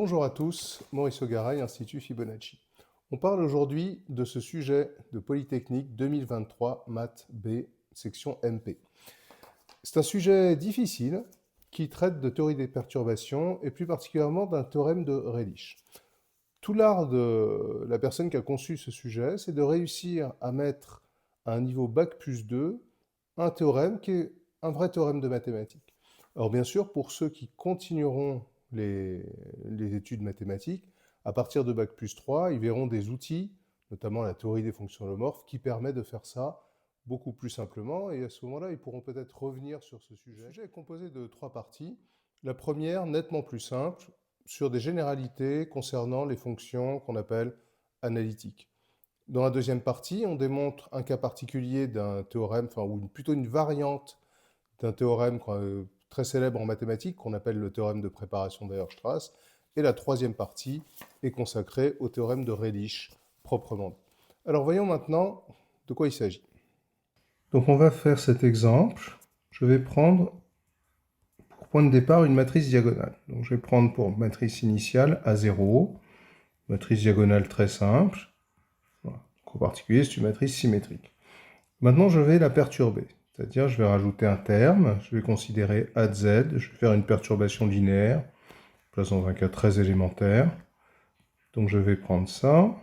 Bonjour à tous, Maurice Garay, Institut Fibonacci. On parle aujourd'hui de ce sujet de Polytechnique 2023, Maths B, section MP. C'est un sujet difficile qui traite de théorie des perturbations et plus particulièrement d'un théorème de Redlich. Tout l'art de la personne qui a conçu ce sujet, c'est de réussir à mettre à un niveau Bac+2 un théorème qui est un vrai théorème de mathématiques. Alors bien sûr, pour ceux qui continueront les études mathématiques, à partir de Bac+3, ils verront des outils, notamment la théorie des fonctions holomorphes, qui permet de faire ça beaucoup plus simplement. Et à ce moment-là, ils pourront peut-être revenir sur ce sujet. Le sujet est composé de 3 parties. La première, nettement plus simple, sur des généralités concernant les fonctions qu'on appelle analytiques. Dans la deuxième partie, on démontre un cas particulier d'un théorème, ou plutôt une variante d'un théorème très célèbre en mathématiques qu'on appelle le théorème de préparation d'Weierstrass. Et la troisième partie est consacrée au théorème de Redlich proprement dit. Alors voyons maintenant de quoi il s'agit. Donc on va faire cet exemple. Je vais prendre pour point de départ une matrice diagonale. Donc je vais prendre pour matrice initiale A0, matrice diagonale très simple. Voilà. En particulier, c'est une matrice symétrique. Maintenant, je vais la perturber. C'est-à-dire, je vais rajouter un terme, je vais considérer A de Z, je vais faire une perturbation linéaire, place dans un cas très élémentaire. Donc je vais prendre ça,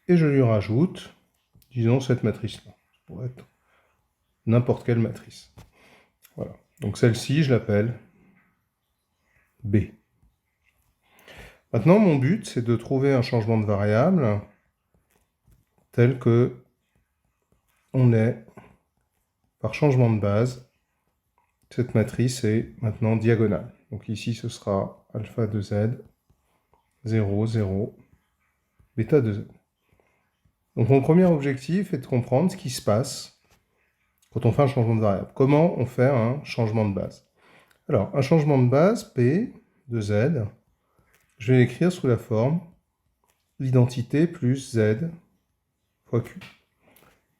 et je lui rajoute, disons, cette matrice-là. Ça pourrait être n'importe quelle matrice. Voilà. Donc celle-ci, je l'appelle B. Maintenant, mon but, c'est de trouver un changement de variable tel que on ait, par changement de base, cette matrice est maintenant diagonale. Donc ici, ce sera alpha de Z, 0, 0, bêta de Z. Donc mon premier objectif est de comprendre ce qui se passe quand on fait un changement de variable. Comment on fait un changement de base? Alors, un changement de base, P de Z, je vais l'écrire sous la forme l'identité plus Z fois Q,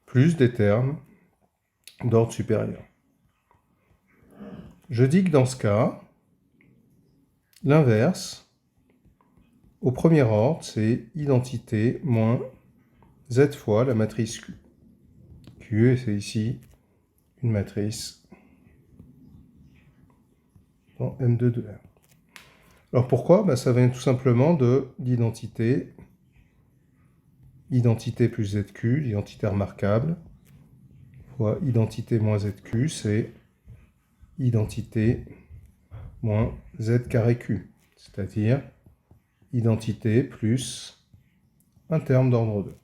plus des termes d'ordre supérieur. Je dis que dans ce cas, l'inverse, au premier ordre, c'est identité moins Z fois la matrice Q. Q, c'est ici une matrice dans M2 de R. Alors pourquoi? Ça vient tout simplement de l'identité, identité plus ZQ, l'identité remarquable, fois identité moins ZQ, c'est identité moins Z carré Q, c'est-à-dire identité plus un terme d'ordre 2.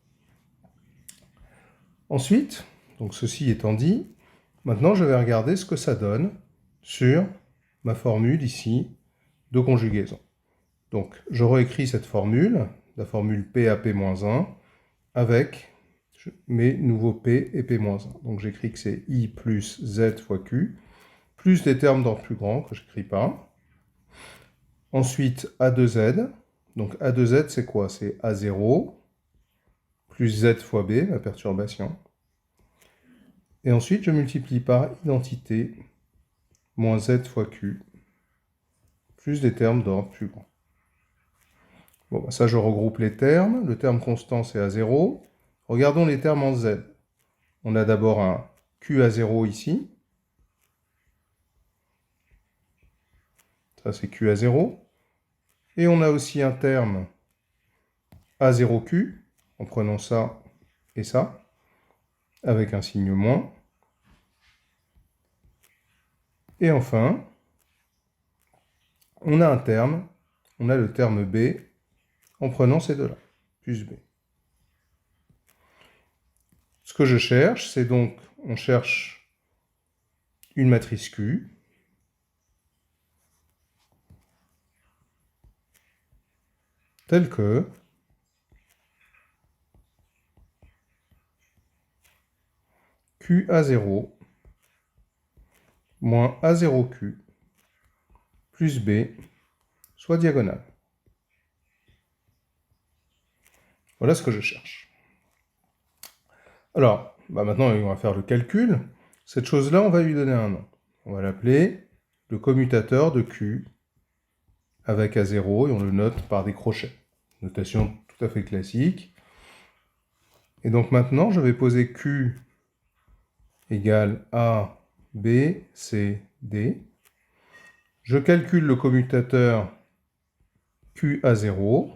Ensuite, donc ceci étant dit, maintenant je vais regarder ce que ça donne sur ma formule ici de conjugaison. Donc je réécris cette formule, la formule P à P-1, avec mes nouveaux P et P-1. Donc j'écris que c'est I plus Z fois Q, plus des termes d'ordre plus grand que je n'écris pas. Ensuite A2Z, donc A2Z c'est quoi? C'est A0 plus Z fois B, la perturbation. Et ensuite je multiplie par identité moins Z fois Q, plus des termes d'ordre plus grand. Bon, ça je regroupe les termes. Le terme constant c'est A0. Regardons les termes en Z. On a d'abord un QA0 ici. Ça c'est QA0. Et on a aussi un terme A0Q, en prenant ça et ça, avec un signe moins. Et enfin, on a un terme, on a le terme B, en prenant ces deux-là, plus B. Ce que je cherche, c'est donc, on cherche une matrice Q, telle que QA0 moins A0Q plus B soit diagonale. Voilà ce que je cherche. Alors, maintenant, on va faire le calcul. Cette chose-là, on va lui donner un nom. On va l'appeler le commutateur de QA0. avec A0 et on le note par des crochets. Notation tout à fait classique. Et donc maintenant, je vais poser Q égale A, B, C, D. Je calcule le commutateur QA0.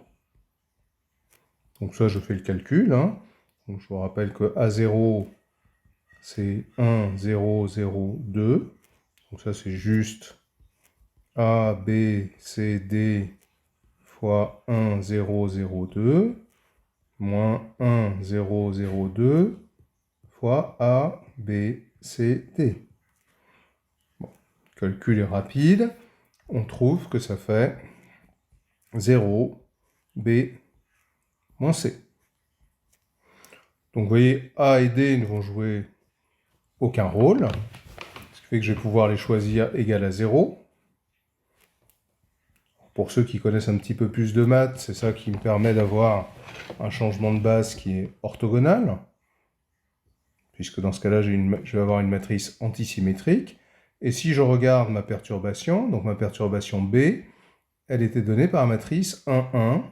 Donc ça, je fais le calcul. Hein. Donc, je vous rappelle que A0, c'est 1, 0, 0, 2. Donc ça, c'est juste A, B, C, D fois 1, 0, 0, 2, moins 1, 0, 0, 2, fois A, B, C, D. Bon, le calcul est rapide. On trouve que ça fait 0, B, moins C. Donc vous voyez, A et D ne vont jouer aucun rôle, ce qui fait que je vais pouvoir les choisir égal à 0. Pour ceux qui connaissent un petit peu plus de maths, c'est ça qui me permet d'avoir un changement de base qui est orthogonal, puisque dans ce cas-là, je vais avoir une matrice antisymétrique. Et si je regarde ma perturbation, donc ma perturbation B, elle était donnée par la matrice 1, 1,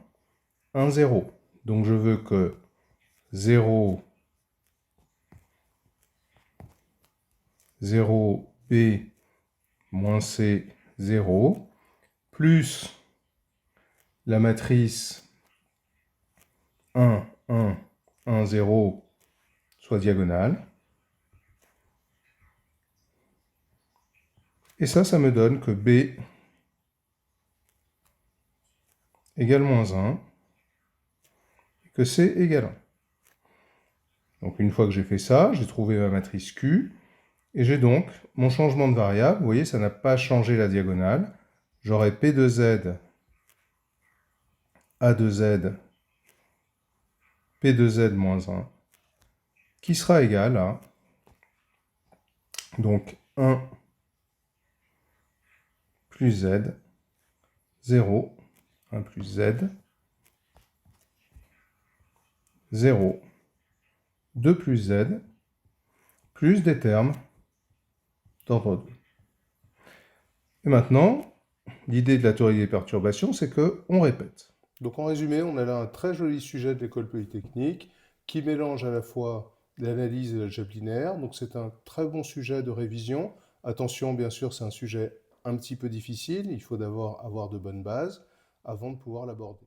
1, 0. Donc je veux que 0, 0, B, moins C, 0, plus la matrice 1, 1, 1, 0 soit diagonale. Et ça me donne que B égale moins 1, et que C égale 1. Donc une fois que j'ai fait ça, j'ai trouvé ma matrice Q, et j'ai donc mon changement de variable. Vous voyez, ça n'a pas changé la diagonale. J'aurai P de Z, A de Z, P de Z moins 1, qui sera égal à donc 1 plus Z, 0, 1 plus Z, 0, 2 plus Z, plus des termes d'ordre 2. Et maintenant, l'idée de la théorie des perturbations, c'est qu'on répète. Donc en résumé, on a là un très joli sujet de l'école polytechnique qui mélange à la fois l'analyse et l'algèbre linéaire. Donc c'est un très bon sujet de révision. Attention, bien sûr, c'est un sujet un petit peu difficile. Il faut d'abord avoir de bonnes bases avant de pouvoir l'aborder.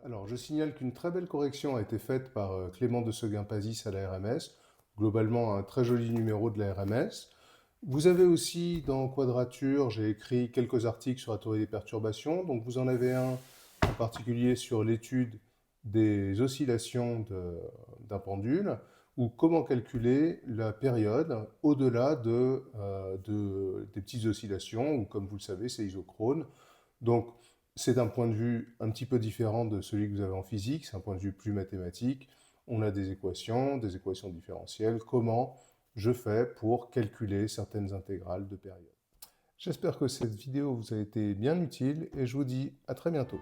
Alors, je signale qu'une très belle correction a été faite par Clément de Seguin-Pazis à la RMS. Globalement, un très joli numéro de la RMS. Vous avez aussi dans Quadrature, j'ai écrit quelques articles sur la théorie des perturbations. Donc vous en avez un en particulier sur l'étude des oscillations d'un pendule ou comment calculer la période au-delà des petites oscillations, ou comme vous le savez, c'est isochrone. Donc c'est un point de vue un petit peu différent de celui que vous avez en physique, c'est un point de vue plus mathématique. On a des équations différentielles. Comment je fais pour calculer certaines intégrales de période. J'espère que cette vidéo vous a été bien utile et je vous dis à très bientôt.